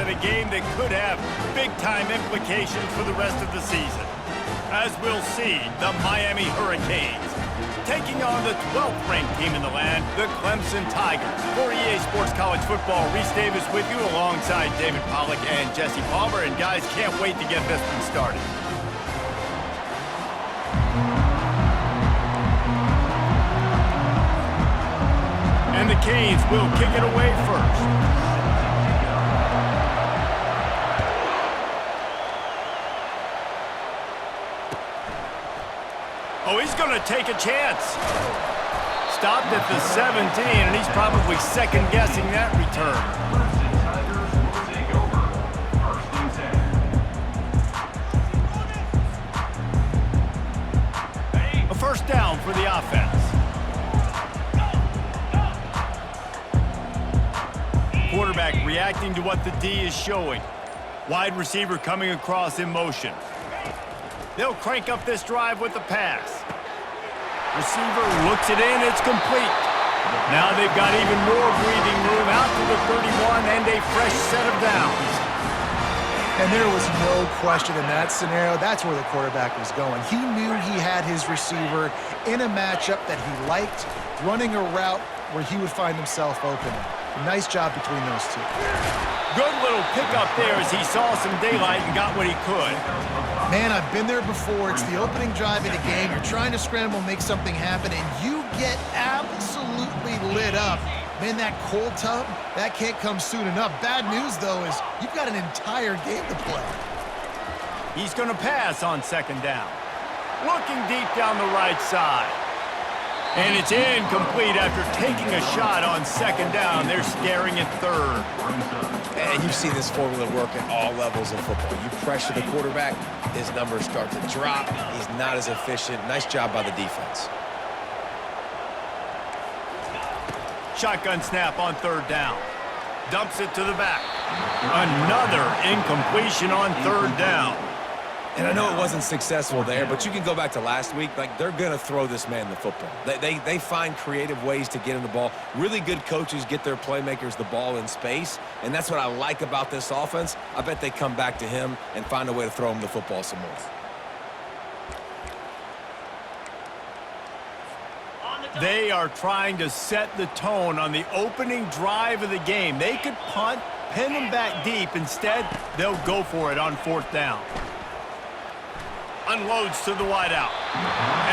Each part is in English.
in a game that could have big-time implications for the rest of the season. As we'll see, the Miami Hurricanes taking on the 12th-ranked team in the land, the Clemson Tigers. For EA Sports College Football, Reese Davis with you alongside David Pollack and Jesse Palmer. And guys, can't wait to get this one started. And the Canes will kick it away first. Oh, he's going to take a chance. Stopped at the 17, and he's probably second-guessing that return. A first down for the offense. Quarterback reacting to what the D is showing. Wide receiver coming across in motion. They'll crank up this drive with the pass. Receiver looks it in, it's complete. Now they've got even more breathing room out to the 31 and a fresh set of downs. And there was no question in that scenario. That's where the quarterback was going. He knew he had his receiver in a matchup that he liked, running a route where he would find himself open. Nice job between those two. Good little pickup there as he saw some daylight and got what he could. Man, I've been there before. It's the opening drive in a game. You're trying to scramble, make something happen, and you get absolutely lit up. Man, that cold tub, that can't come soon enough. Bad news, though, is you've got an entire game to play. He's going to pass on second down. Looking deep down the right side. And it's incomplete after taking a shot on second down. They're staring at third. And you've seen this formula work at all levels of football. You pressure the quarterback, his numbers start to drop. He's not as efficient. Nice job by the defense. Shotgun snap on third down. Dumps it to the back. Another incompletion on third down. And I know it wasn't successful there, but you can go back to last week. Like, they're going to throw this man the football. They find creative ways to get him the ball. Really good coaches get their playmakers the ball in space, and that's what I like about this offense. I bet they come back to him and find a way to throw him the football some more. They are trying to set the tone on the opening drive of the game. They could punt, pin them back deep. Instead, they'll go for it on fourth down. Unloads to the wideout.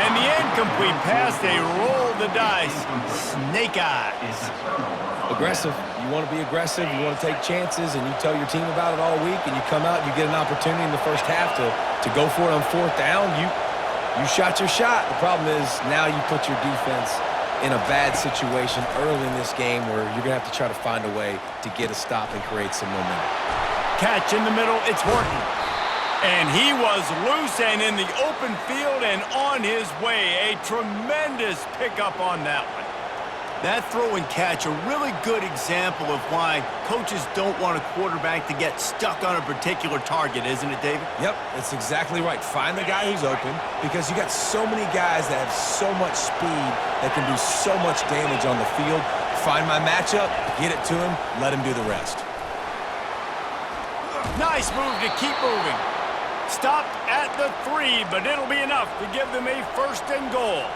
And the incomplete pass, they roll the dice. Snake eyes. Aggressive. You want to be aggressive. You want to take chances, and you tell your team about it all week, and you come out and you get an opportunity in the first half to go for it on fourth down. You shot your shot. The problem is now you put your defense in a bad situation early in this game where you're going to have to try to find a way to get a stop and create some momentum. Catch in the middle. It's Horton. And he was loose and in the open field and on his way. A tremendous pickup on that one. That throw and catch, a really good example of why coaches don't want a quarterback to get stuck on a particular target, isn't it, David? Yep, that's exactly right. Find the guy who's open because you got so many guys that have so much speed that can do so much damage on the field. Find my matchup, get it to him, let him do the rest. Nice move to keep moving. Stopped at the 3, but it'll be enough to give them a first and goal.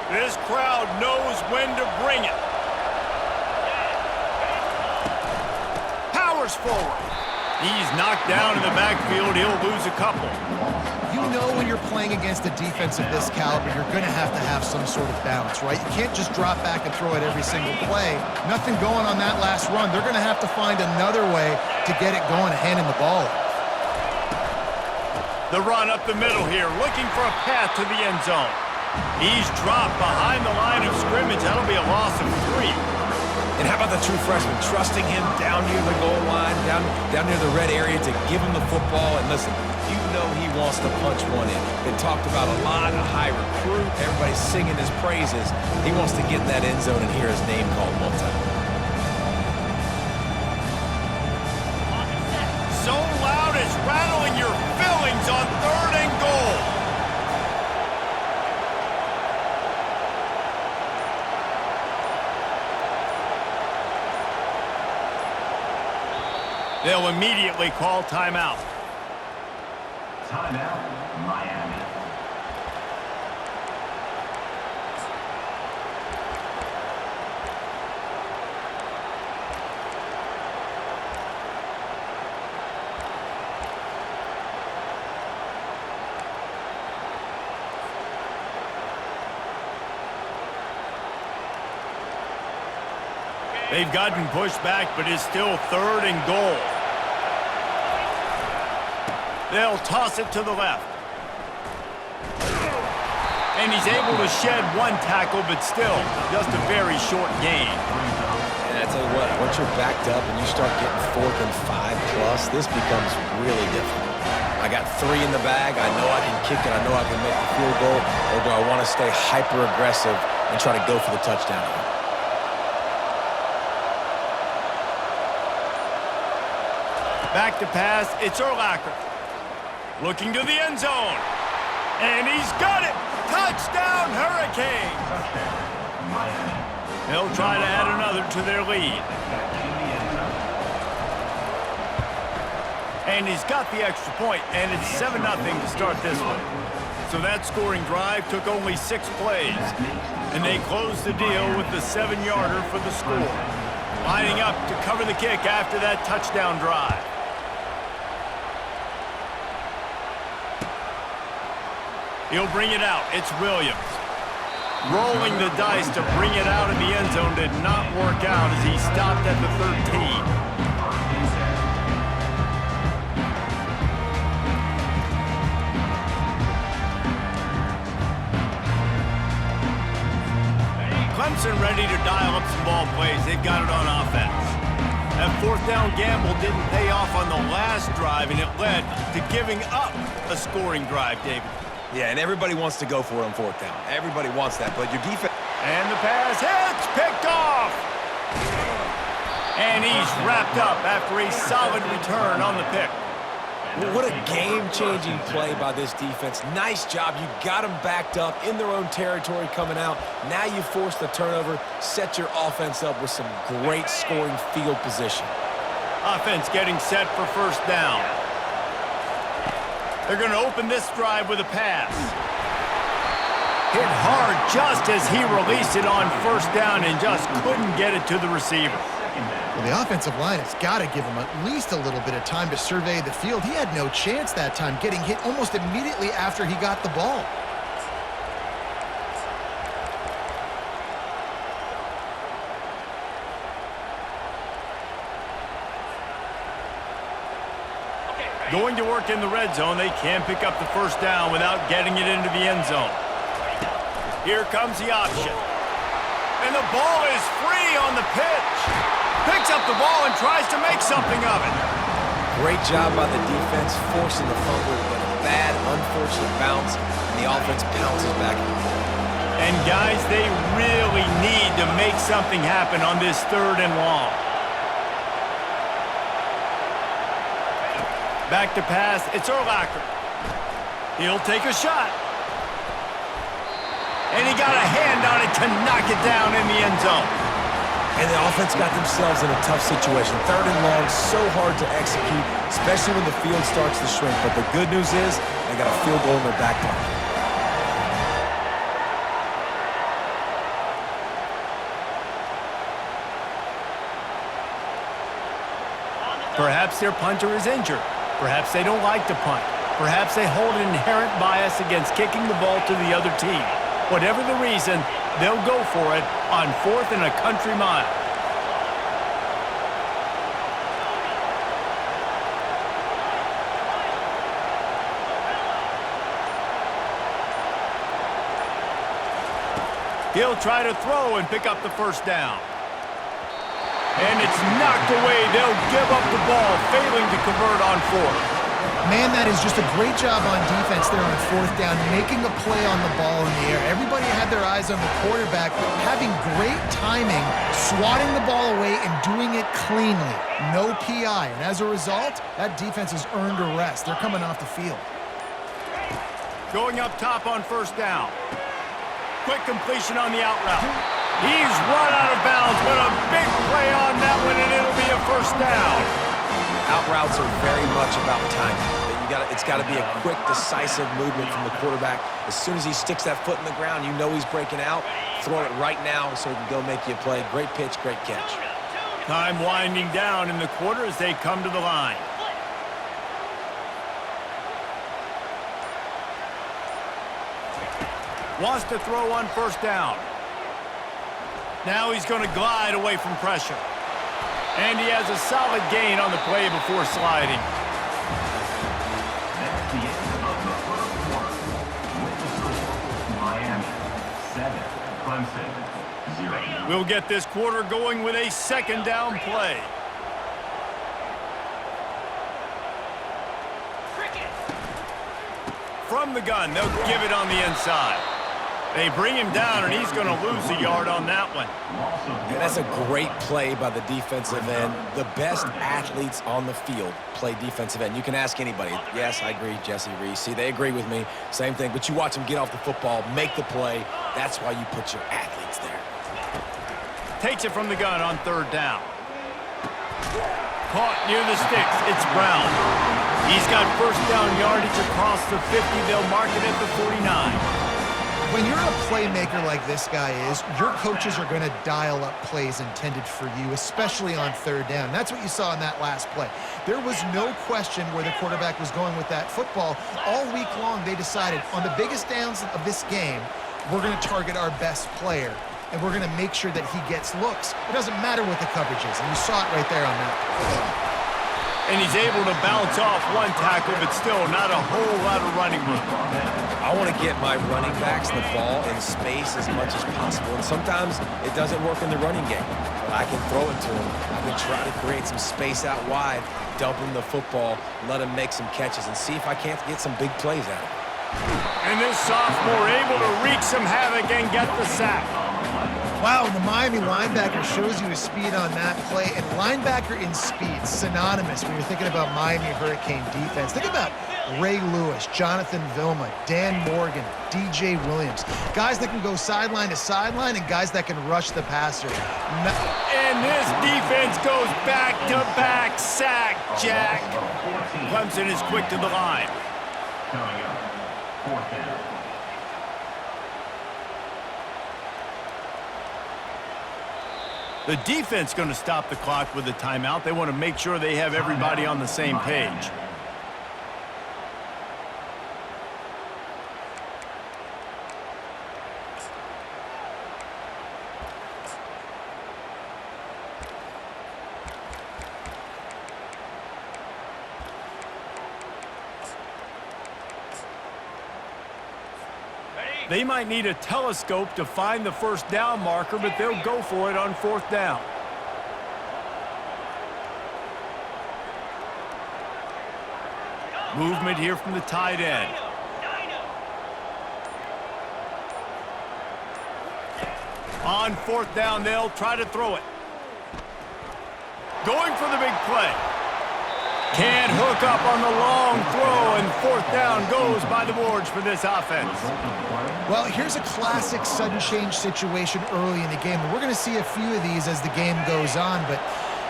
This crowd knows when to bring it. Powers forward. He's knocked down in the backfield. He'll lose a couple. You know when you're playing against a defense of this caliber, you're going to have some sort of balance, right? You can't just drop back and throw it every single play. Nothing going on that last run. They're going to have to find another way to get it going and handing the ball off. The run up the middle here, looking for a path to the end zone. He's dropped behind the line of scrimmage. That'll be a loss of 3. And how about the true freshman trusting him down near the goal line, down near the red area to give him the football? And listen, you know he wants to punch one in. They talked about a lot, a high recruit. Everybody's singing his praises. He wants to get in that end zone and hear his name called one time. So loud it's rattling your fillings on third and goal. They'll immediately call timeout. Timeout, Miami. They've gotten pushed back, but it's still 3rd and goal. They'll toss it to the left. And he's able to shed 1 tackle, but still just a very short gain. And I tell you what, once you're backed up and you start getting 4th and 5 plus, this becomes really difficult. I got 3 in the bag. I know I can kick it. I know I can make the field goal. Or do I want to stay hyper-aggressive and try to go for the touchdown here? Back to pass, it's Urlacher. Looking to the end zone. And he's got it! Touchdown, Hurricanes! They'll try to add another to their lead. And he's got the extra point, and it's 7-0 to start this one. So that scoring drive took only 6 plays. And they closed the deal with the 7-yarder for the score. Lining up to cover the kick after that touchdown drive. He'll bring it out. It's Williams. Rolling the dice to bring it out of the end zone did not work out as he stopped at the 13. Clemson ready to dial up some ball plays. They've got it on offense. That 4th down gamble didn't pay off on the last drive, and it led to giving up a scoring drive, David. Yeah, and everybody wants to go for it on 4th down. Everybody wants that, but your defense... And the pass hits, picked off! And he's wrapped up after a solid return on the pick. Well, what a game-changing play by this defense. Nice job. You got them backed up in their own territory coming out. Now you force the turnover, set your offense up with some great scoring field position. Offense getting set for 1st down. They're going to open this drive with a pass. Hit hard just as he released it on 1st down and just couldn't get it to the receiver. Well, the offensive line has got to give him at least a little bit of time to survey the field. He had no chance that time, getting hit almost immediately after he got the ball. Going to work in the red zone, they can't pick up the 1st down without getting it into the end zone. Here comes the option. And the ball is free on the pitch. Picks up the ball and tries to make something of it. Great job by the defense, forcing the fumble with a bad, unfortunate bounce, and the offense pounces back. And guys, they really need to make something happen on this 3rd and long. Back to pass, it's Urlacher. He'll take a shot. And he got a hand on it to knock it down in the end zone. And the offense got themselves in a tough situation. 3rd and long, so hard to execute, especially when the field starts to shrink. But the good news is they got a field goal in their back pocket. Perhaps their punter is injured. Perhaps they don't like to punt. Perhaps they hold an inherent bias against kicking the ball to the other team. Whatever the reason, they'll go for it on 4th and a country mile. He'll try to throw and pick up the 1st down. And it's knocked away. They'll give up the ball, failing to convert on 4th. Man, that is just a great job on defense there on 4th down, making a play on the ball in the air. Everybody had their eyes on the quarterback, but having great timing, swatting the ball away and doing it cleanly. No PI. And as a result, that defense has earned a rest. They're coming off the field. Going up top on 1st down. Quick completion on the out route. He's run out of bounds, but a big play on that one, and it'll be a 1st down. Out routes are very much about timing. It's got to be a quick, decisive movement from the quarterback. As soon as he sticks that foot in the ground, you know he's breaking out. Throw it right now so he can go make you a play. Great pitch, great catch. Time winding down in the quarter as they come to the line. Wants to throw on first down. Now he's going to glide away from pressure. And he has a solid gain on the play before sliding. That's the end of the first quarter. With the score, Miami 7, Clemson 0. We'll get this quarter going with a second down play. From the gun, they'll give it on the inside. They bring him down, and he's going to lose a yard on that one. And that's a great play by the defensive end. The best athletes on the field play defensive end. You can ask anybody. Yes, I agree, Jesse Reese. See, they agree with me. Same thing. But you watch them get off the football, make the play. That's why you put your athletes there. Takes it from the gun on third down. Caught near the sticks. It's Brown. He's got first down yardage across the 50. They'll mark it at the 49. When you're a playmaker like this guy is, your coaches are going to dial up plays intended for you, especially on third down. That's what you saw in that last play. There was no question where the quarterback was going with that football. All week long, they decided on the biggest downs of this game, we're going to target our best player, and we're going to make sure that he gets looks. It doesn't matter what the coverage is, and you saw it right there on that play. And he's able to bounce off one tackle, but still not a whole lot of running room. I want to get my running backs the ball in space as much as possible. And sometimes it doesn't work in the running game. But I can throw it to him. I can try to create some space out wide, dump him the football, let him make some catches, and see if I can't get some big plays out of him. And this sophomore able to wreak some havoc and get the sack. Wow, the Miami linebacker shows you his speed on that play. And linebacker in speed, synonymous when you're thinking about Miami Hurricane defense. Think about Ray Lewis, Jonathan Vilma, Dan Morgan, DJ Williams. Guys that can go sideline to sideline and guys that can rush the passer. And this defense goes back-to-back sack, Jack. Clemson is quick to the line. Coming up, fourth down. The defense going to stop the clock with a timeout. They want to make sure they have everybody on the same page. They might need a telescope to find the first down marker, but they'll go for it on fourth down. Movement here from the tight end. On fourth down, they'll try to throw it. Going for the big play. Can't hook up on the long throw, and fourth down goes by the boards for this offense. Well, here's a classic sudden change situation early in the game. We're going to see a few of these as the game goes on, but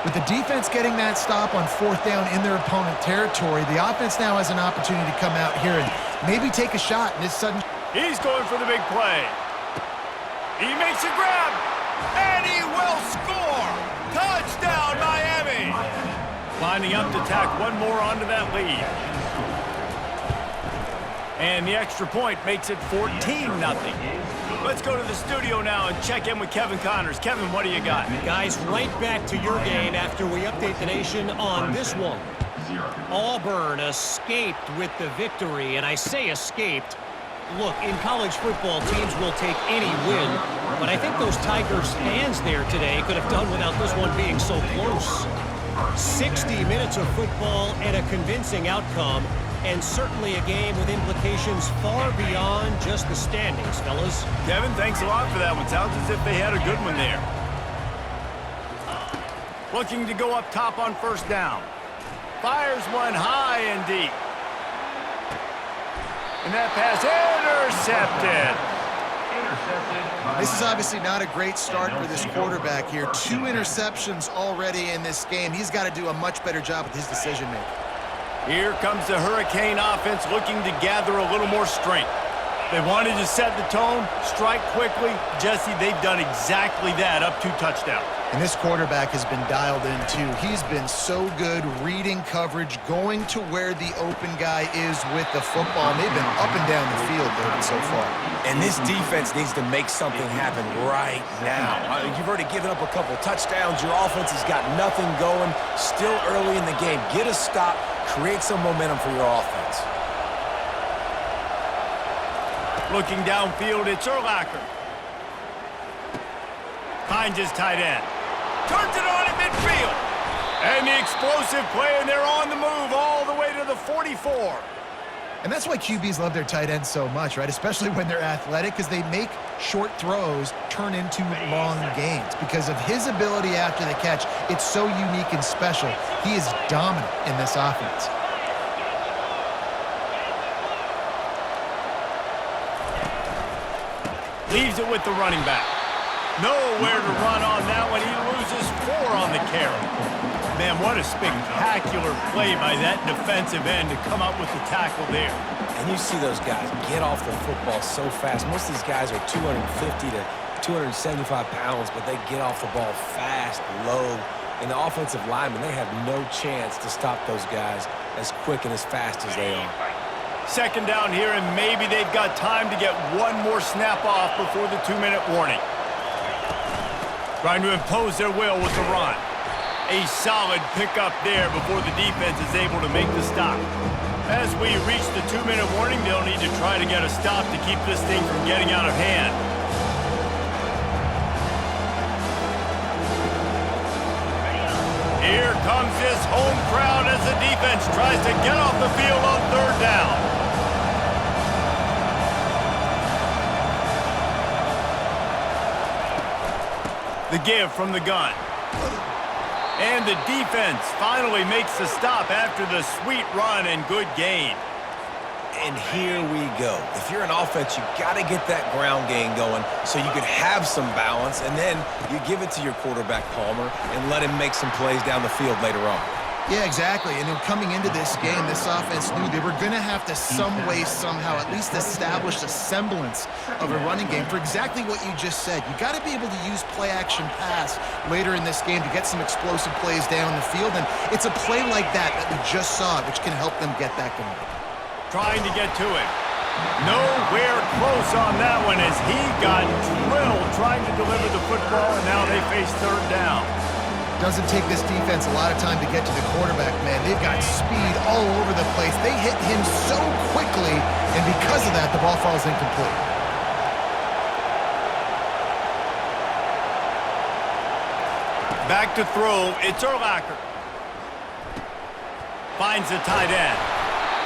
with the defense getting that stop on fourth down in their opponent territory, the offense now has an opportunity to come out here and maybe take a shot in this sudden. He's going for the big play. He makes a grab, and he will score. Touchdown, Miami. Lining up to tack one more onto that lead. And the extra point makes it 14-0. Let's go to the studio now and check in with Kevin Connors. Kevin, what do you got? Guys, right back to your game after we update the nation on this one. Auburn escaped with the victory, and I say escaped. Look, in college football, teams will take any win, but I think those Tigers fans there today could have done without this one being so close. 60 minutes of football and a convincing outcome, and certainly a game with implications far beyond just the standings, fellas. Kevin, thanks a lot for that one. Sounds as if they had a good one there. Looking to go up top on first down. Fires one high and deep. And that pass intercepted. This is obviously not a great start for this quarterback here. 2 interceptions already in this game. He's got to do a much better job with his decision-making. Here comes the Hurricane offense looking to gather a little more strength. They wanted to set the tone, strike quickly. Jesse, they've done exactly that, up 2 touchdowns. And this quarterback has been dialed in, too. He's been so good reading coverage, going to where the open guy is with the football. And they've been up and down the field, David, so far. And this defense needs to make something happen right now. You've already given up a couple touchdowns. Your offense has got nothing going. Still early in the game. Get a stop. Create some momentum for your offense. Looking downfield, it's Urlacher. Finds his tight end. Turns it on at midfield. And the explosive play, and they're on the move all the way to the 44. And that's why QBs love their tight ends so much, right? Especially when they're athletic, because they make short throws turn into long gains. Because of his ability after the catch, it's so unique and special. He is dominant in this offense. Leaves it with the running back. Nowhere to run on that one. He loses 4 on the carry. Man, what a spectacular play by that defensive end to come up with the tackle there. And you see those guys get off the football so fast. Most of these guys are 250 to 275 pounds, but they get off the ball fast, low. And the offensive linemen, they have no chance to stop those guys as quick and as fast as they are. Second down here, and maybe they've got time to get 1 more snap off before the 2-minute warning. Trying to impose their will with the run. A solid pickup there before the defense is able to make the stop. As we reach the 2-minute warning, they'll need to try to get a stop to keep this thing from getting out of hand. Here comes this home crowd as the defense tries to get off the field on 3rd down. The give from the gun. And the defense finally makes the stop after the sweet run and good gain. And here we go. If you're an offense, you got to get that ground game going so you can have some balance, and then you give it to your quarterback, Palmer, and let him make some plays down the field later on. Yeah, exactly. And then coming into this game, this offense knew they were going to have to some way, somehow, at least establish a semblance of a running game for exactly what you just said. You got to be able to use play-action pass later in this game to get some explosive plays down the field. And it's a play like that we just saw, which can help them get that going. Trying to get to it. Nowhere close on that one as he got drilled trying to deliver the football, and now they face 3rd down. Doesn't take this defense a lot of time to get to the quarterback, man. They've got speed all over the place. They hit him so quickly, and because of that, the ball falls incomplete. Back to throw, it's Urlacher. Finds the tight end.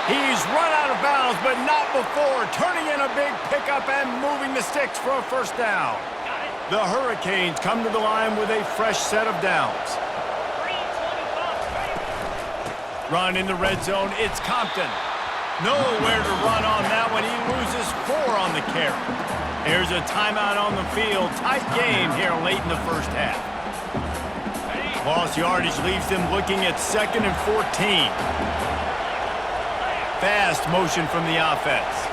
He's run out of bounds, but not before turning in a big pickup and moving the sticks for a 1st down. The Hurricanes come to the line with a fresh set of downs. Run in the red zone, it's Compton. Nowhere to run on that one. He loses 4 on the carry. Here's a timeout on the field. Tight game here late in the 1st half. Lost yardage leaves them looking at 2nd and 14. Fast motion from the offense.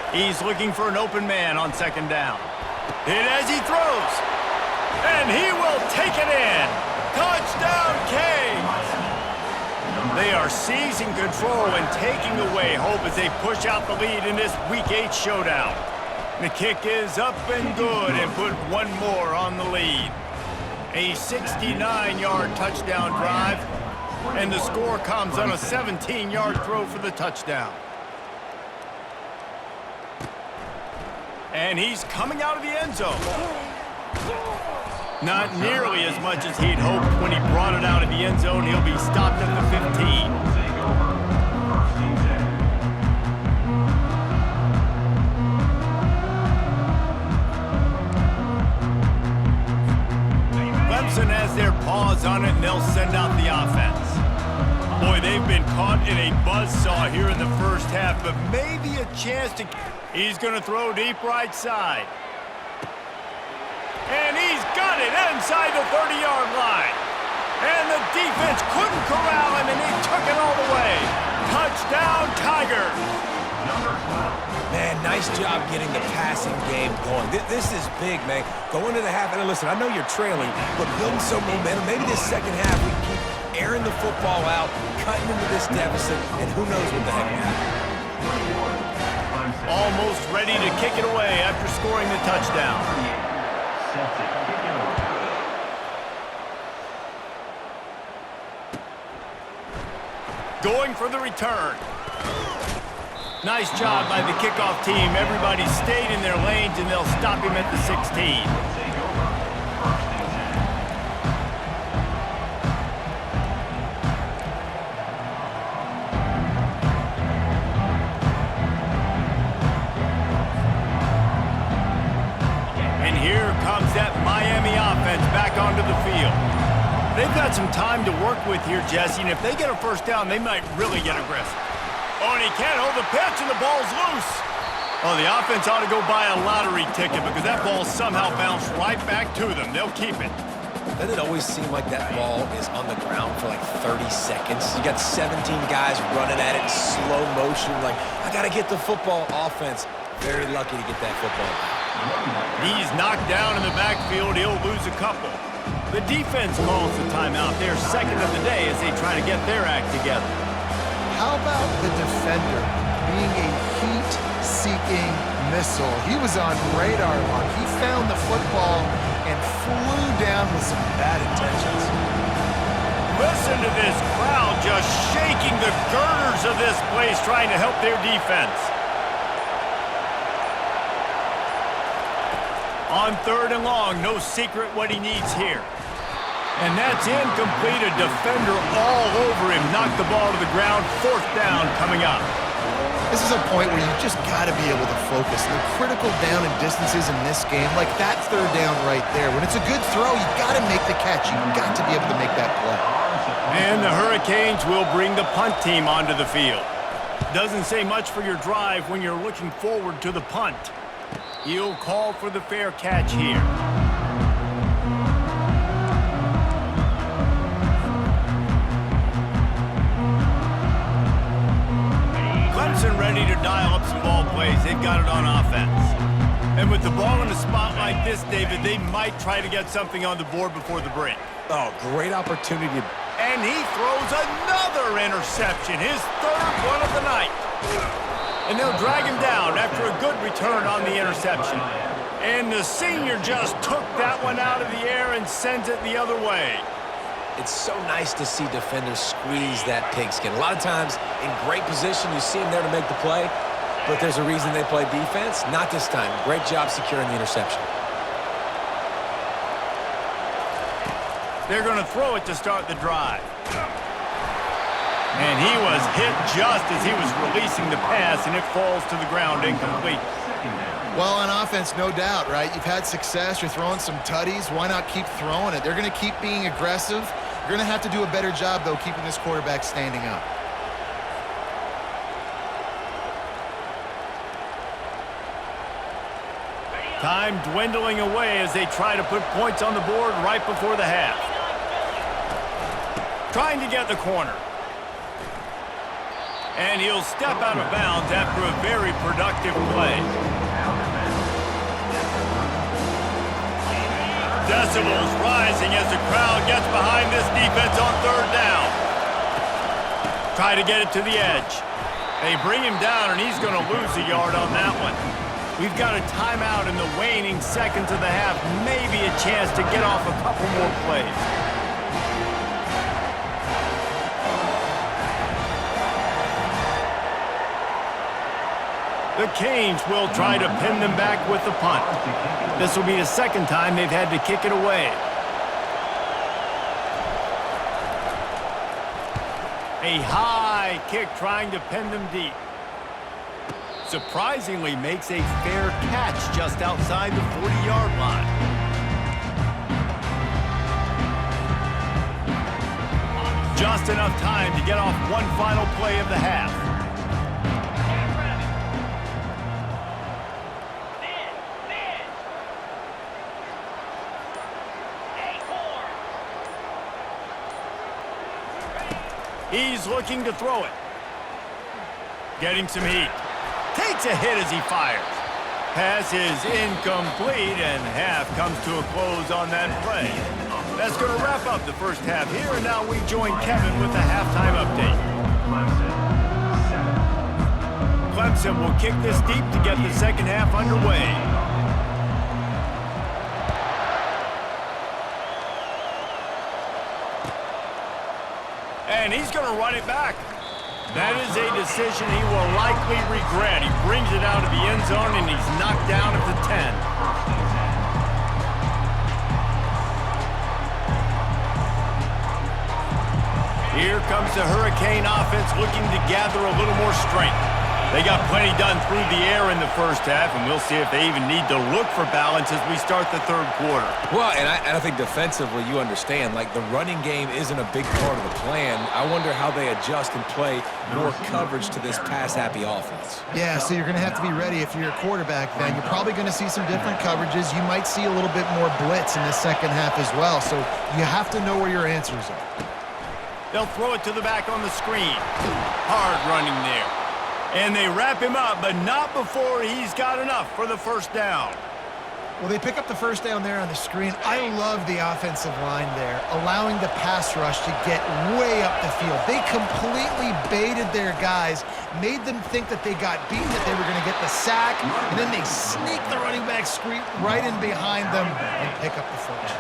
He's looking for an open man on 2nd down. And as he throws, and he will take it in. Touchdown, Canes! They are seizing control and taking away hope as they push out the lead in this Week 8 showdown. The kick is up and good and put 1 more on the lead. A 69-yard touchdown drive, and the score comes on a 17-yard throw for the touchdown. And he's coming out of the end zone. Not nearly as much as he'd hoped when he brought it out of the end zone. He'll be stopped at the 15. Clemson has their paws on it, and they'll send out the offense. Boy, they've been caught in a buzzsaw here in the 1st half, but maybe a chance to... He's going to throw deep right side. And he's got it inside the 30-yard line. And the defense couldn't corral him, and he took it all the way. Touchdown, Tigers. Man, nice job getting the passing game going. This is big, man. Go into the half, and listen, I know you're trailing, but building some momentum. Maybe this second half we can keep airing the football out, cutting into this deficit, and who knows what the heck will happen. Almost ready to kick it away after scoring the touchdown. Going for the return. Nice job by the kickoff team. Everybody stayed in their lanes, and they'll stop him at the 16. And here comes that Miami offense back onto the field. They've got some time to work with here, Jesse, and if they get a first down, they might really get aggressive. Oh, and he can't hold the pitch, and the ball's loose. Oh, the offense ought to go buy a lottery ticket because that ball somehow bounced right back to them. They'll keep it. Doesn't it always seem like that ball is on the ground for like 30 seconds? You got 17 guys running at it in slow motion. Like, I got to get the football. Offense, very lucky to get that football back. He's knocked down in the backfield. He'll lose a couple. The defense calls the timeout. They're second of the day as they try to get their act together. How about the defender being a heat-seeking missile? He was on radar lock. He found the football and flew down with some bad intentions. Listen to this crowd just shaking the girders of this place trying to help their defense. On 3rd and long, no secret what he needs here. And that's incomplete. A defender all over him. Knocked the ball to the ground. 4th down coming up. This is a point where you just got to be able to focus. The critical down and distances in this game, like that 3rd down right there. When it's a good throw, you got to make the catch. You've got to be able to make that play. And the Hurricanes will bring the punt team onto the field. Doesn't say much for your drive when you're looking forward to the punt. He'll call for the fair catch here. Clemson ready to dial up some ball plays. They've got it on offense. And with the ball in a spot like this, David, they might try to get something on the board before the break. Oh, great opportunity. And he throws another interception, his 3rd one of the night. And they'll drag him down after a good return on the interception. And the senior just took that one out of the air and sends it the other way. It's so nice to see defenders squeeze that pigskin. A lot of times, in great position, you see them there to make the play, but there's a reason they play defense. Not this time. Great job securing the interception. They're going to throw it to start the drive. And he was hit just as he was releasing the pass, and it falls to the ground incomplete. Well, on offense, no doubt, right? You've had success. You're throwing some tutties. Why not keep throwing it? They're going to keep being aggressive. You're going to have to do a better job, though, keeping this quarterback standing up. Time dwindling away as they try to put points on the board right before the half. Trying to get the corner. And he'll step out of bounds after a very productive play. Decibels rising as the crowd gets behind this defense on 3rd down. Try to get it to the edge. They bring him down, and he's going to lose a yard on that one. We've got a timeout in the waning seconds of the half. Maybe a chance to get off a couple more plays. The Canes will try to pin them back with the punt. This will be the 2nd time they've had to kick it away. A high kick trying to pin them deep. Surprisingly makes a fair catch just outside the 40-yard line. Just enough time to get off one final play of the half. He's looking to throw it. Getting some heat. Takes a hit as he fires. Pass is incomplete, and half comes to a close on that play. That's going to wrap up the first half here, and now we join Kevin with the halftime update. Clemson will kick this deep to get the second half underway. And he's going to run it back. That is a decision he will likely regret. He brings it out of the end zone, and he's knocked down at the 10. Here comes the Hurricane offense looking to gather a little more strength. They got plenty done through the air in the first half, and we'll see if they even need to look for balance as we start the third quarter. Well, and I think defensively, you understand, like the running game isn't a big part of the plan. I wonder how they adjust and play more coverage to this pass-happy offense. Yeah, so you're going to have to be ready if you're a quarterback then. You're probably going to see some different coverages. You might see a little bit more blitz in the second half as well, so you have to know where your answers are. They'll throw it to the back on the screen. Hard running there. And they wrap him up, but not before he's got enough for the first down. Well, they pick up the first down there on the screen. I love the offensive line there, allowing the pass rush to get way up the field. They completely baited their guys, made them think that they got beaten, that they were going to get the sack, and then they sneak the running back screen right in behind them and pick up the first.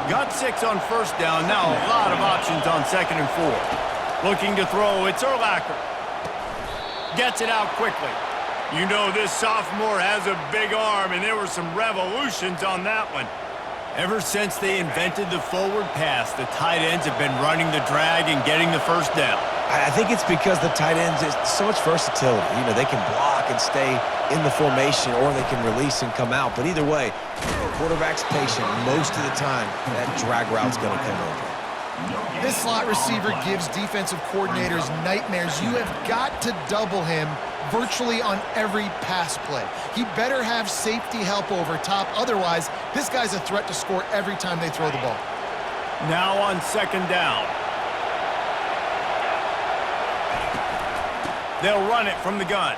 Got 6 on first down. Now a lot of options on 2nd and 4. Looking to throw, it's Urlacher. Gets it out quickly. You know this sophomore has a big arm, and there were some revolutions on that one. Ever since they invented the forward pass, the tight ends have been running the drag and getting the first down. I think it's because the tight ends, is so much versatility. You know, they can block and stay in the formation, or they can release and come out. But either way, the quarterback's patient most of the time. That drag route's going to come over. This slot receiver gives defensive coordinators nightmares. You have got to double him virtually on every pass play. He better have safety help over top. Otherwise, this guy's a threat to score every time they throw the ball. Now on 2nd down. They'll run it from the gun.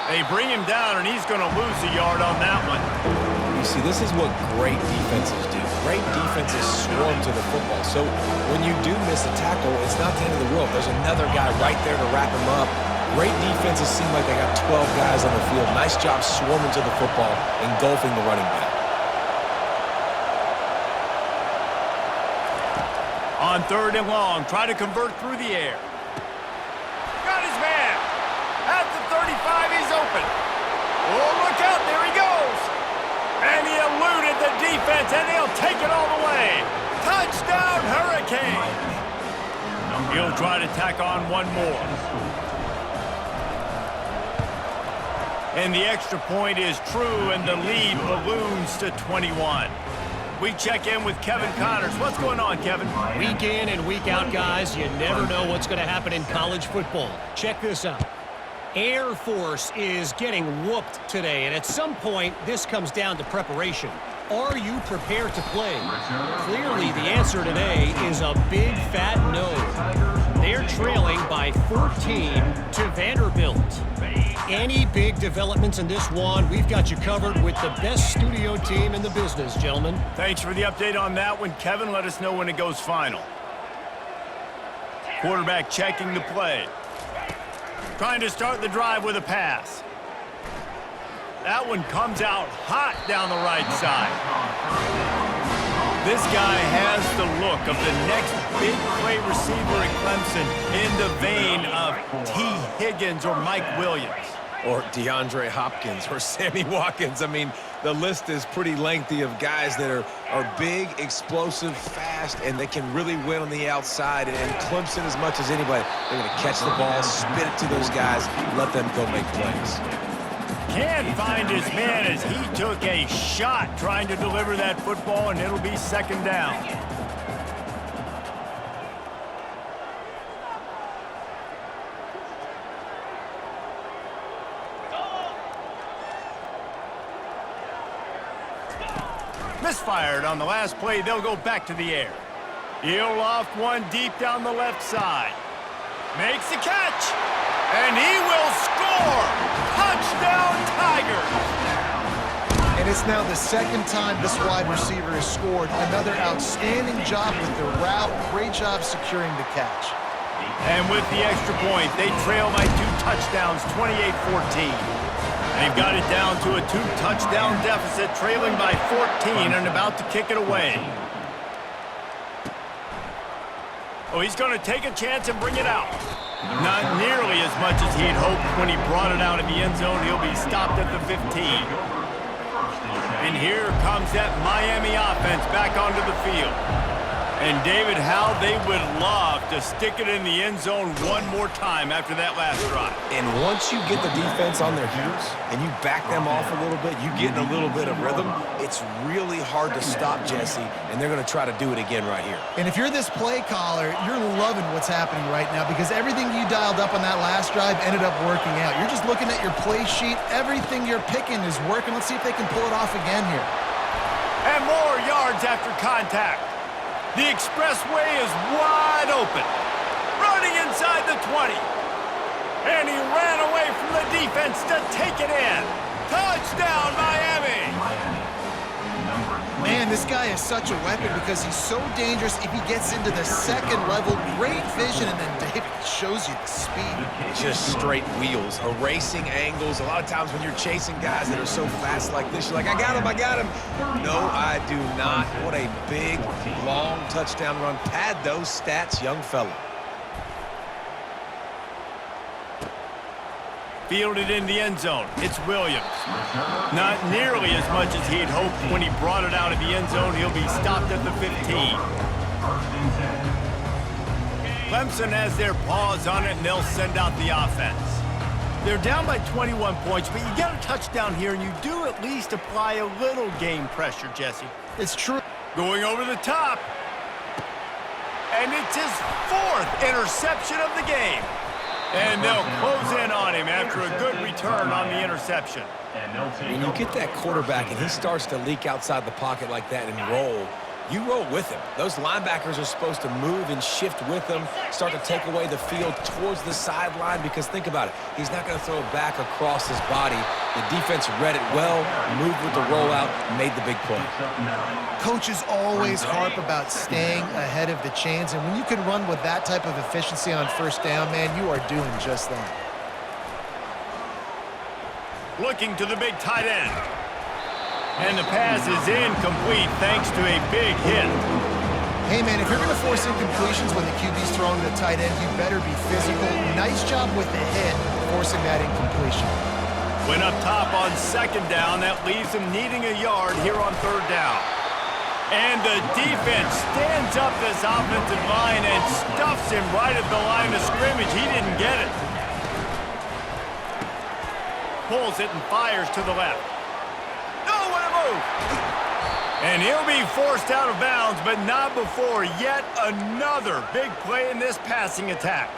They bring him down, and he's going to lose a yard on that one. You see, this is what great defenses do. Great defenses swarm to the football. So when you do miss a tackle, it's not the end of the world. There's another guy right there to wrap him up. Great defenses seem like they got 12 guys on the field. Nice job swarming to the football, engulfing the running back. On 3rd and long, try to convert through the air. Got his man. At the 35, he's open. Oh, look out, there he goes. And he eluded the defense, and they'll take it all the way. Touchdown, Hurricanes. He'll try to tack on one more. And the extra point is true, and the lead balloons to 21. We check in with Kevin Connors. What's going on, Kevin? Week in and week out, guys, you never know what's going to happen in college football. Check this out. Air Force is getting whooped today, and at some point, this comes down to preparation. Are you prepared to play? Clearly, the answer today is a big fat no. They're trailing by 14 to Vanderbilt. Any big developments in this one, we've got you covered with the best studio team in the business, gentlemen. Thanks for the update on that one, Kevin. Let us know when it goes final. Quarterback checking the play. Trying to start the drive with a pass. That one comes out hot down the right side. This guy has the look of the next big play receiver at Clemson, in the vein of T. Higgins or Mike Williams. Or DeAndre Hopkins or Sammy Watkins. I mean, the list is pretty lengthy of guys that are big, explosive, fast, and they can really win on the outside. And Clemson, as much as anybody, they're going to catch the ball, spit it to those guys, let them go make plays. Can't find his man as he took a shot trying to deliver that football, and it'll be 2nd down. Misfired on the last play. They'll go back to the air. He'll loft one deep down the left side. Makes the catch. And he will score. Touchdown, Tigers. And it's now the second time this wide receiver has scored. Another outstanding job with the route. Great job securing the catch. And with the extra point, they trail by 2 touchdowns, 28-14. They've got it down to a 2-touchdown deficit, trailing by 14 and about to kick it away. Oh, he's going to take a chance and bring it out. Not nearly as much as he'd hoped when he brought it out of the end zone. He'll be stopped at the 15. And here comes that Miami offense back onto the field. And David, how they would love to stick it in the end zone one more time after that last drive. And once you get the defense on their heels and you back them off a little bit, you get in a little bit of rhythm, it's really hard to stop, Jesse, and they're going to try to do it again right here. And if you're this play caller, you're loving what's happening right now because everything you dialed up on that last drive ended up working out. You're just looking at your play sheet. Everything you're picking is working. Let's see if they can pull it off again here. And more yards after contact. The expressway is wide open. Running inside the 20. And he ran away from the defense to take it in. Touchdown, Miami! Man, this guy is such a weapon because he's so dangerous if he gets into the second level. Great vision, and then David shows you the speed. Just straight wheels, erasing angles. A lot of times when you're chasing guys that are so fast like this, you're like, I got him, I got him. No, I do not. What a big, long touchdown run. Pad those stats, young fella. Fielded in the end zone. It's Williams. Not nearly as much as he'd hoped when he brought it out of the end zone. He'll be stopped at the 15. Clemson has their paws on it, and they'll send out the offense. They're down by 21 points, but you get a touchdown here, and you do at least apply a little game pressure, Jesse. It's true. Going over the top. And it's his 4th interception of the game. And they'll close in on him after a good return on the interception. When you get that quarterback and he starts to leak outside the pocket like that and roll, you roll with him. Those linebackers are supposed to move and shift with him, start to take away the field towards the sideline because think about it. He's not going to throw it back across his body. The defense read it well, moved with the rollout, made the big play. Coaches always harp about staying ahead of the chains, and when you can run with that type of efficiency on first down, man, you are doing just that. Looking to the big tight end. And the pass is incomplete thanks to a big hit. Hey, man, if you're going to force incompletions when the QB's throwing to the tight end, you better be physical. Nice job with the hit, forcing that incompletion. Went up top on 2nd down. That leaves him needing a yard here on 3rd down. And the defense stands up this offensive line and stuffs him right at the line of scrimmage. He didn't get it. Pulls it and fires to the left. And he'll be forced out of bounds, but not before yet another big play in this passing attack.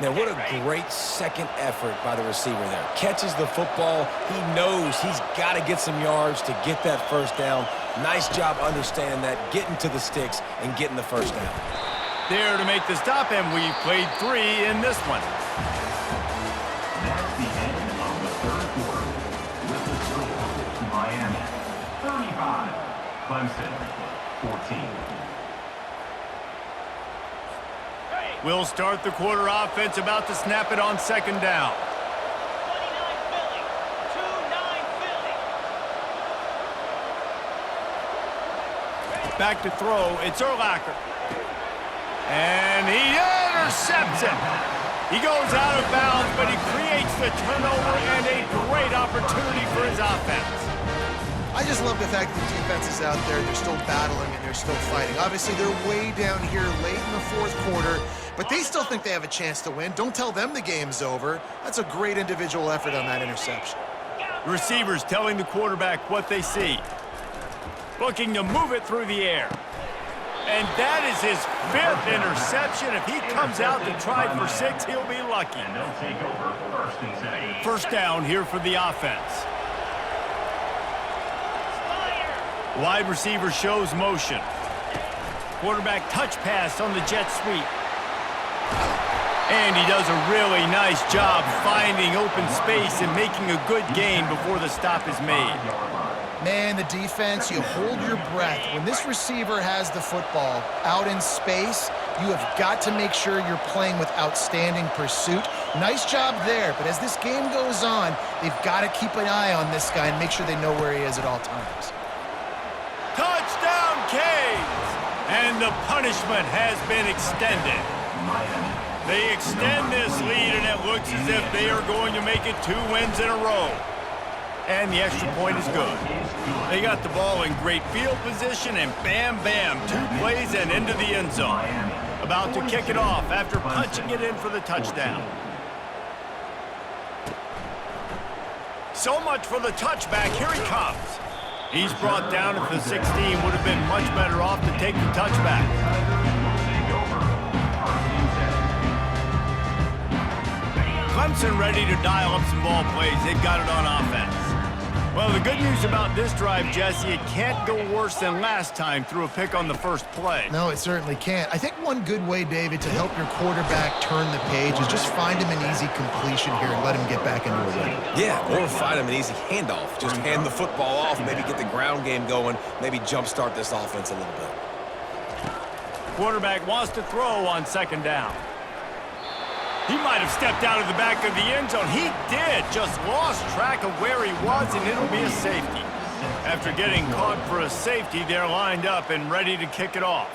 Now, what a great second effort by the receiver there. Catches the football. He knows he's got to get some yards to get that first down. Nice job understanding that, getting to the sticks and getting the first down. There to make the stop, and we've played 3 in this one. That's the end of the 3rd quarter. With the score, Miami 35, Clemson 14. We'll start the quarter offense, about to snap it on 2nd down. 29 Philly. 2-9 Philly. Back to throw. It's Urlacher. And he intercepts it. He goes out of bounds, but he creates the turnover and a great opportunity for his offense. I just love the fact that the defense is out there. They're still battling and they're still fighting. Obviously, they're way down here late in the 4th quarter, but they still think they have a chance to win. Don't tell them the game's over. That's a great individual effort on that interception. Receivers telling the quarterback what they see. Looking to move it through the air. And that is his 5th interception. If he comes out to try for 6, he'll be lucky. And they'll take over 1st and 10. First down here for the offense. Wide receiver shows motion. Quarterback touch pass on the jet sweep. And he does a really nice job finding open space and making a good gain before the stop is made. Man, the defense, you hold your breath. When this receiver has the football out in space, you have got to make sure you're playing with outstanding pursuit. Nice job there, but as this game goes on, they've got to keep an eye on this guy and make sure they know where he is at all times. Touchdown, Canes! And the punishment has been extended. They extend this lead, and it looks as if they are going to make it 2 wins in a row. And the extra point is good. They got the ball in great field position, and bam, bam, 2 plays and into the end zone. About to kick it off after punching it in for the touchdown. So much for the touchback. Here he comes. He's brought down at the 16. Would have been much better off to take the touchback. Clemson ready to dial up some ball plays. They've got it on offense. Well, the good news about this drive, Jesse, it can't go worse than last time through a pick on the first play. No, it certainly can't. I think one good way, David, to help your quarterback turn the page is just find him an easy completion here and let him get back into a rhythm. Yeah, or find him an easy handoff. Just hand the football off, maybe get the ground game going, maybe jumpstart this offense a little bit. Quarterback wants to throw on second down. He might have stepped out of the back of the end zone. He did. Just lost track of where he was, and it'll be a safety. After getting caught for a safety, they're lined up and ready to kick it off.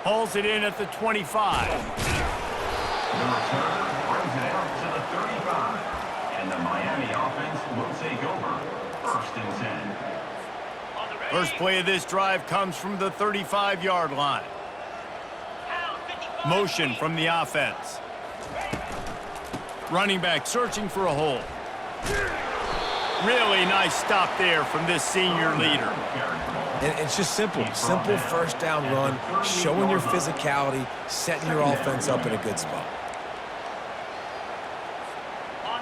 Hauls it in at the 25. The return brings it out to the 35. And the Miami offense will take over. 1st and 10. First play of this drive comes from the 35-yard line. Motion from the offense. Running back searching for a hole. Really nice stop there from this senior leader. And it's just simple. Simple first down run, showing your physicality, setting your offense up in a good spot.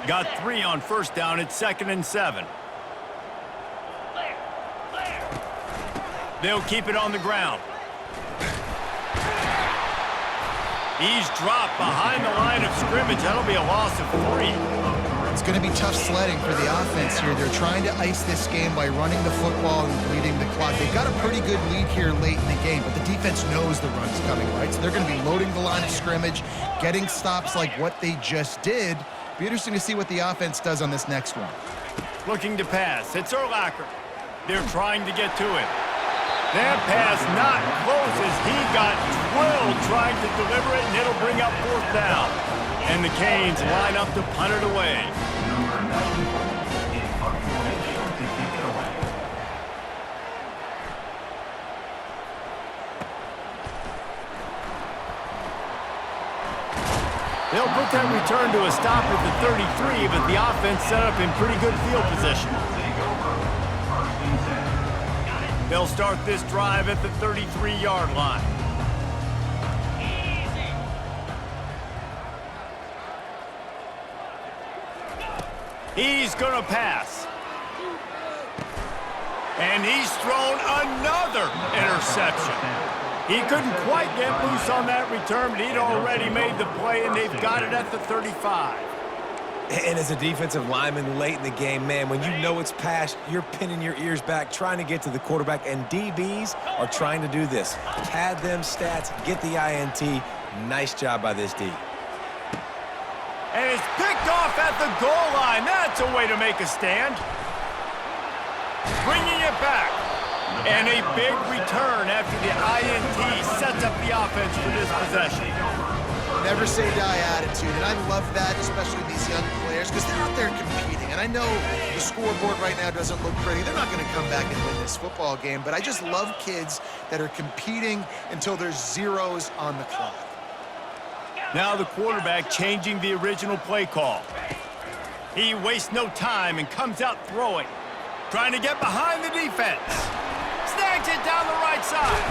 Got 3 on first down at 2nd and 7. They'll keep it on the ground. He's dropped behind the line of scrimmage. That'll be a loss of 3. It's going to be tough sledding for the offense here. They're trying to ice this game by running the football and bleeding the clock. They've got a pretty good lead here late in the game, but the defense knows the run's coming, right? So they're going to be loading the line of scrimmage, getting stops like what they just did. Be interesting to see what the offense does on this next one. Looking to pass. It's Urlacher. They're trying to get to him. That pass not close as he got drilled trying to deliver it, and it'll bring up 4th down. And the Canes line up to punt it away. Number 94 in punt formation to kick it away. They'll put that return to a stop at the 33, but the offense set up in pretty good field position. They'll start this drive at the 33-yard line. He's going to pass. And he's thrown another interception. He couldn't quite get loose on that return, but he'd already made the play, and they've got it at the 35. And as a defensive lineman late in the game, man, when you know it's past, you're pinning your ears back, trying to get to the quarterback, and DBs are trying to do this. Pad them stats, get the INT. Nice job by this D. And it's picked off at the goal line. That's a way to make a stand. Bringing it back. And a big return after the INT sets up the offense for this possession. Never say die attitude, and I love that, especially these young players, because they're out there competing. And I know the scoreboard right now doesn't look pretty. They're not going to come back and win this football game, but I just love kids that are competing until there's zeros on the clock. Now the quarterback changing the original play call. He wastes no time and comes out throwing. Trying to get behind the defense. Snags it down the right side.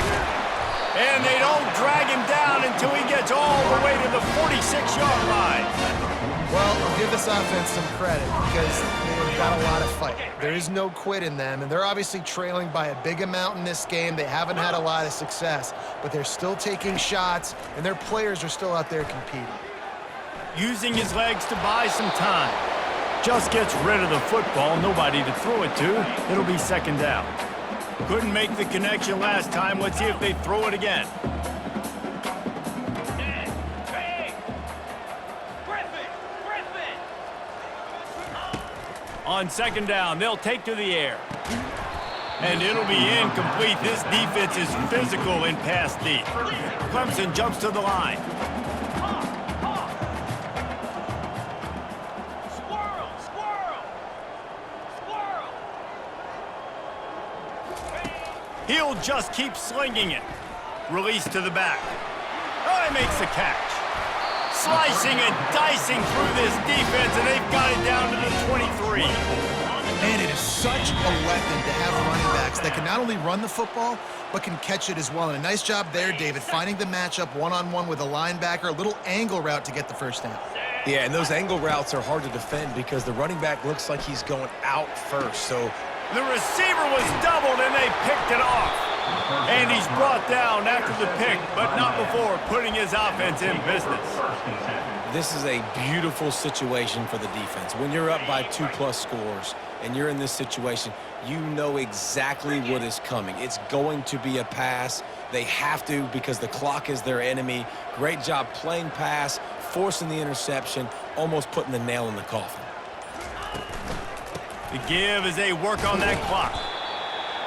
And they don't drag him down until he gets all the way to the 46-yard line. Well, I'll give this offense some credit because they've got a lot of fight. There is no quit in them, and they're obviously trailing by a big amount in this game. They haven't had a lot of success, but they're still taking shots, and their players are still out there competing. Using his legs to buy some time. Just gets rid of the football, nobody to throw it to. It'll be second down. Couldn't make the connection last time. Let's see if they throw it again. On second down, they'll take to the air. And it'll be incomplete. This defense is physical in pass deep. Clemson jumps to the line. He'll just keep slinging it. Release to the back. Oh, he makes the catch. Slicing and dicing through this defense, and they've got it down to the 23. Man, it is such a weapon to have running backs that can not only run the football, but can catch it as well. And a nice job there, David, finding the matchup one-on-one with a linebacker, a little angle route to get the first down. Yeah, and those angle routes are hard to defend because the running back looks like he's going out first. So the receiver was doubled, and they picked it off. And he's brought down after the pick, but not before putting his offense in business. this is a beautiful situation for the defense. When you're up by 2+ scores and you're in this situation, you know exactly what is coming. It's going to be a pass. They have to because the clock is their enemy. Great job playing pass, forcing the interception, almost putting the nail in the coffin. The give as they work on that clock.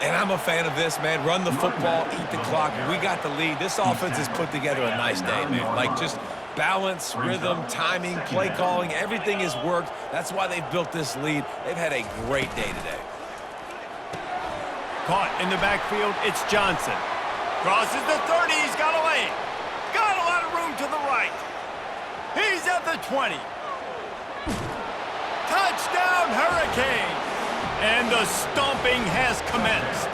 And I'm a fan of this, man. Run the football, eat the clock. We got the lead. This offense has put together a nice day, man. Like just balance, rhythm, timing, play calling, everything has worked. That's why they've built this lead. They've had a great day today. Caught in the backfield, it's Johnson. Crosses the 30, he's got a lane. Got a lot of room to the right. He's at the 20. Touchdown, Hurricanes! And the stomping has commenced.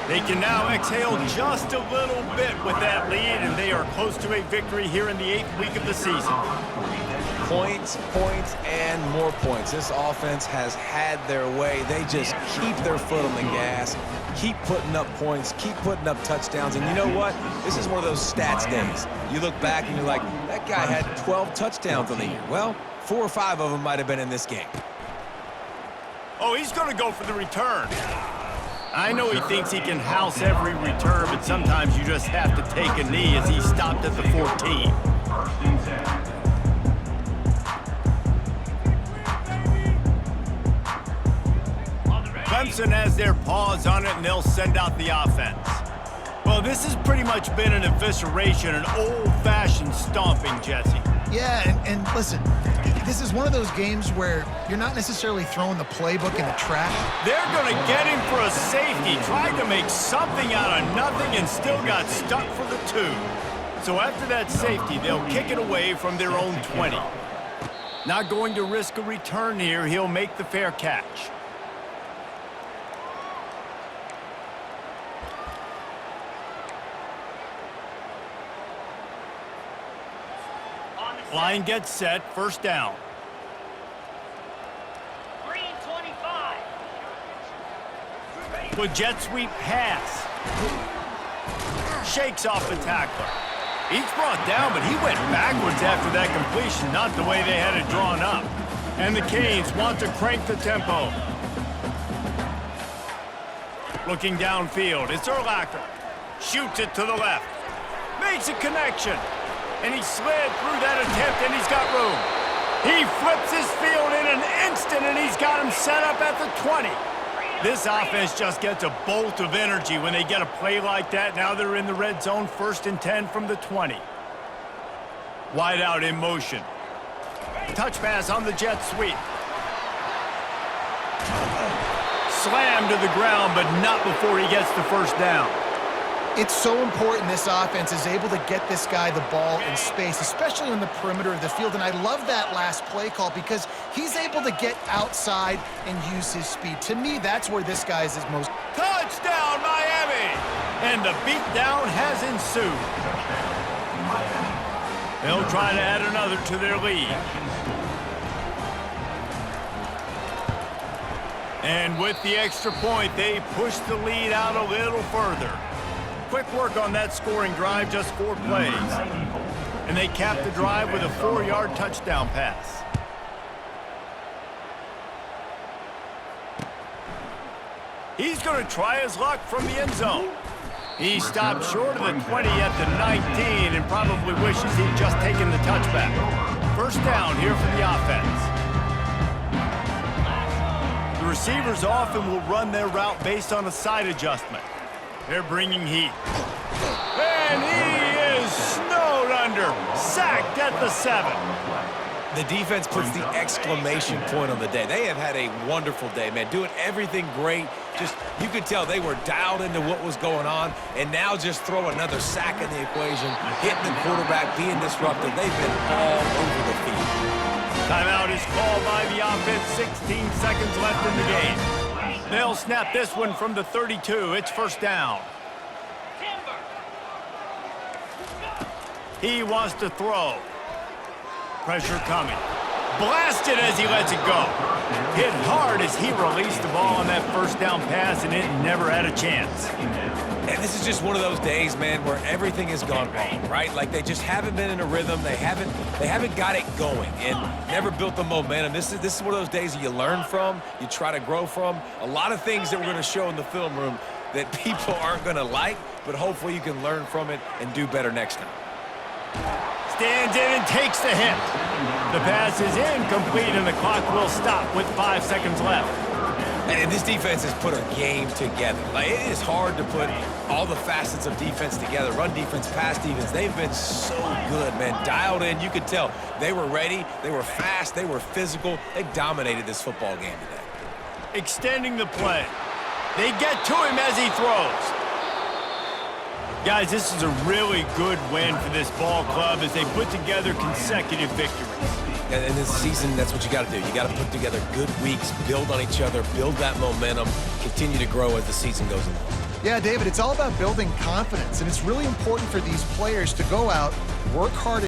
They can now exhale just a little bit with that lead, and they are close to a victory here in the 8th week of the season. Points, points, and more points. This offense has had their way. They just keep their foot on the gas, keep putting up points, keep putting up touchdowns. And you know what? This is one of those stats days. You look back and you're like, that guy had 12 touchdowns on the year. Well, 4 or 5 of them might have been in this game. Oh, he's going to go for the return. I know he thinks he can house every return, but sometimes you just have to take a knee as he stopped at the 14. Clemson has their paws on it, and they'll send out the offense. Well, this has pretty much been an evisceration, an old-fashioned stomping, Jesse. Yeah, and listen, this is one of those games where you're not necessarily throwing the playbook in the trap. They're going to get him for a safety, tried to make something out of nothing and still got stuck for the 2. So after that safety, they'll kick it away from their own 20. Not going to risk a return here. He'll make the fair catch. Line gets set, first down. Green 25. With jet sweep pass. Shakes off the tackler. He's brought down, but he went backwards after that completion, not the way they had it drawn up. And the Canes want to crank the tempo. Looking downfield, it's Urlacher. Shoots it to the left. Makes a connection. And he slid through that attempt, and he's got room. He flips his field in an instant, and he's got him set up at the 20. This offense just gets a bolt of energy when they get a play like that. Now they're in the red zone, 1st and 10 from the 20. Wide out in motion. Touch pass on the jet sweep. Slam to the ground, but not before he gets the first down. It's so important this offense is able to get this guy the ball in space, especially on the perimeter of the field. And I love that last play call because he's able to get outside and use his speed. To me, that's where this guy is his most. Touchdown, Miami! And the beatdown has ensued. They'll try to add another to their lead. And with the extra point, they push the lead out a little further. Quick work on that scoring drive, just 4 plays. And they cap the drive with a 4-yard touchdown pass. He's going to try his luck from the end zone. He stopped short of the 20 at the 19 and probably wishes he'd just taken the touchback. First down here for the offense. The receivers often will run their route based on a side adjustment. They're bringing heat. And he is snowed under, sacked at the 7. The defense puts the exclamation point on the day. They have had a wonderful day, man, doing everything great. Just, you could tell they were dialed into what was going on, and now just throw another sack in the equation, hitting the quarterback, being disruptive. They've been all over the field. Timeout is called by the offense, 16 seconds left in the game. They'll snap this one from the 32. It's first down. He wants to throw. Pressure coming. Blasted as he lets it go. Hit hard as he released the ball on that first down pass, and it never had a chance. And this is just one of those days, man, where everything has gone wrong, right? Like they just haven't been in a rhythm. They haven't got it going and never built the momentum. This is one of those days that you learn from, you try to grow from. A lot of things that we're going to show in the film room that people aren't going to like, but hopefully you can learn from it and do better next time. Stands in and takes the hit. The pass is incomplete, and the clock will stop with 5 seconds left. And this defense has put a game together. Like, it is hard to put all the facets of defense together. Run defense, pass defense. They've been so good, man. Dialed in. You could tell they were ready. They were fast. They were physical. They dominated this football game today. Extending the play. They get to him as he throws. Guys, this is a really good win for this ball club as they put together consecutive victories. And in this season, that's what you got to do. You got to put together good weeks, build on each other, build that momentum, continue to grow as the season goes along. Yeah, David, it's all about building confidence, and it's really important for these players to go out, work hard